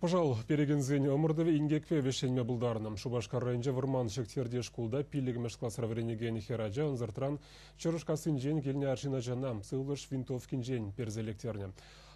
Пожал, перегензень омырдывы ингекве вешенме бұлдарыным. Шубашкар районжа вырман шектерде шкулда пилігімеш классравренеген хераджа онзыртран чырышкасын жен келіне аршина жанам, сылыш винтовкин жен перзелектерне.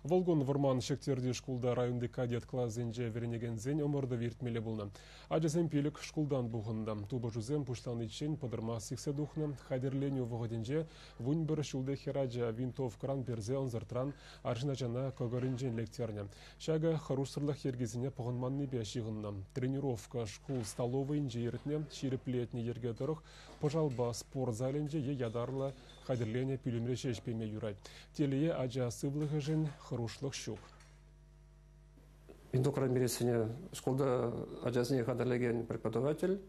Волгон вырман шектерде шкулда районды кадет классенже веренеген зень омырды виртмеле бұлны. Аджасен пилік шкулдан бұғында. Тубы жүзем пуштан ичен подырма сиксе духны. Хадерленю вғыденже вунь бір шулды хераджа винтовкран перзе онзыртран аршина жана когоринжен лектерне. Шага харусырлық ергезіне пұғынманны бәшіғынна. Тренировка школ столовый инжейретне, шириплетне ерге тұрық, пожалба спорт залінже ядарлы хадерлене пүлімре шешпеме юрай. Телее аджа сывлығы жын хорошлық шук. Винтовкран бересіне школда аджасыне хадерлеген преподаватель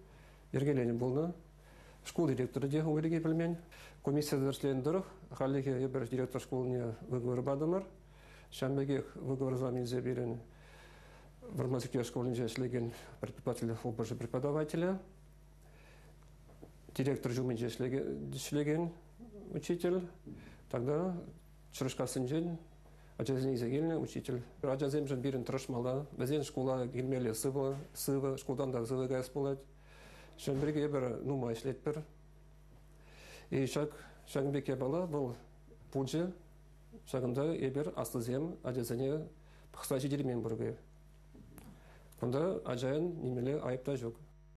ергелені болны. Школ директоры де өйреге білмен. Комиссия дәрслен дұрық, халеге ебір директор школыне выговор бадымыр. Шамбеге выговор замензе берен в Армазыке школе шлеген преподаватель обожи преподавателя, директор жуминже шлеген учитель, тогда чырышкасын жен, аджазен изегельный учитель. Аджазен жен бирен трошмала, бәзен школа гельмеле сывы, школдан да сывы гайс болад. Шамбеге ебір нума ишлет бір. И шагбеке бала был пуджи, шагында ебір аслызем аджазене пықсачы дермен бірге. Онда ажайын немеле айыпта жоқ.